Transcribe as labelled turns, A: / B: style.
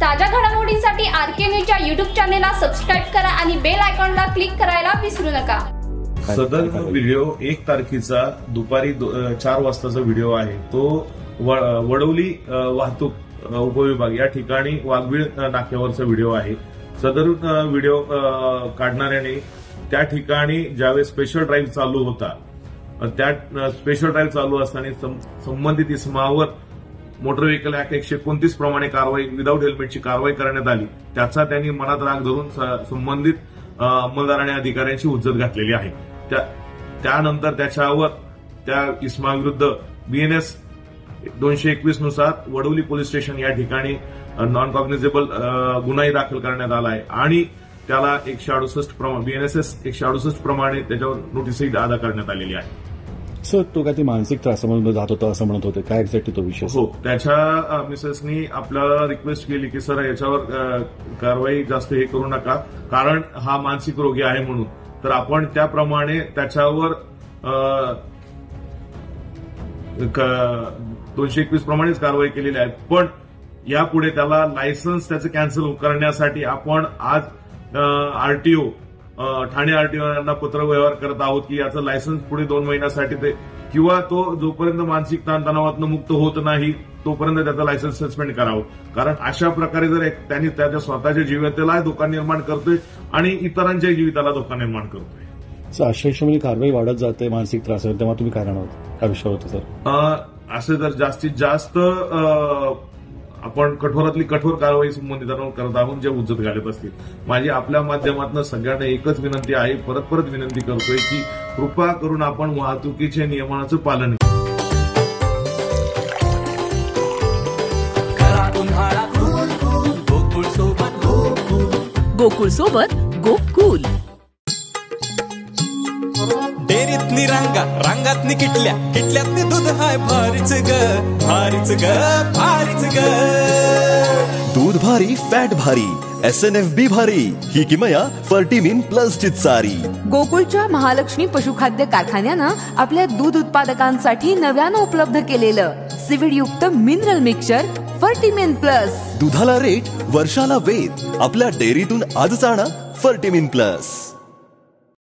A: ताज्या घडामोडींसाठी आरके न्यूजच्या YouTube चॅनेलला सबस्क्राइब करा आणि बेल आयकॉनला क्लिक करायला विसरू नका।
B: सदर व्हिडिओ 1 तारखेचा दुपारी 4 वाजताचा व्हिडिओ आहे। तो वडवली वाहतूक उपविभाग या ठिकाणी वाघबीळ नाक्यावरचा व्हिडिओ आहे। सदर व्हिडिओ काढणाऱ्याने त्या ठिकाणी ज्यावेळेस स्पेशल ड्राईव्ह चालू होता त्या स्पेशल ड्राईव्ह चालू असताना संबंधित इसमावर मोटर व्हेकल ऍक्ट 129 प्रमाणे कारवाई विदाऊट हेल्मेटची कारवाई करण्यात आली। त्याचा त्यांनी मनात राग धरून संबंधित अंमलदार आणि अधिकाऱ्यांची हुज्जत घातलेली आहे। त्यानंतर त्याच्यावर त्या इसमाविरुद्ध BNS 221 नुसार वडवली पोलीस स्टेशन या ठिकाणी नॉन कॉग्निझेबल गुन्हाही दाखल करण्यात आला आहे आणि त्याला 168 प्रमाणे BNSS 168 प्रमाणे त्याच्यावर नोटीसही अदा करण्यात आलेली आहे।
C: सर, तो काय ते मानसिक त्रासामध्ये जात होता असं म्हणत होते, काय एक्झॅक्टली तो विषय?
B: हो, त्याच्या मिसेसनी आपल्याला रिक्वेस्ट केली की सर याच्यावर कारवाई जास्त हे करू नका, कारण हा मानसिक रोगी आहे म्हणून। तर आपण त्याप्रमाणे त्याच्यावर 221 प्रमाणेच कारवाई केलेली आहे। पण यापुढे त्याला लायसन्स त्याचं कॅन्सल करण्यासाठी आपण आज RTO ठाणे RTO यांना पत्र व्यवहार करत आहोत की याचं लायसन्स पुढे 2 महिन्यासाठी ते किंवा तो जोपर्यंत मानसिक ताणतणावातून मुक्त होत नाही तोपर्यंत त्याचं लायसन्स सस्पेंड करावं। कारण अशा प्रकारे जर त्यांनी त्याच्या स्वतःच्या जीविताला धोका निर्माण करतोय आणि इतरांच्या जीविताला धोका निर्माण करतोय।
C: सर, अशा कारवाई वाढत जाते मानसिक त्रासावर, तेव्हा तुम्ही काय राहणार काय विषय होता सर?
B: असं जर जास्तीत जास्त आपण कठोरातली कठोर कारवाई संबंधितांवर करत आहोत जे हुज्जत घालत असतील। माझी आपल्या माध्यमातून सगळ्यांना एकच विनंती आहे, परत विनंती करतोय की कृपा करून आपण वाहतुकीच्या नियमांचं पालन
D: गोकुळ सोबत गोकुल।
E: डेरीतनी रांगा रांगातनी किटल्या किटल्यातनी दूध हाय भारीच ग भारीच ग भारीच ग।
F: दूध भारी फॅट भारी SNFB भारी ही किमया फर्टिमिन प्लस ची सारी।
D: गोकुळच्या महालक्ष्मी पशुखाद्य कारखान्यानं आपल्या दूध उत्पादकांसाठी नव्यानं उपलब्ध केलेलं सीवीड युक्त मिनरल मिक्सचर फर्टिमिन प्लस।
F: दुधाला रेट वर्षाला वेद आपल्या डेअरीतून आजच आणा फर्टिमिन प्लस।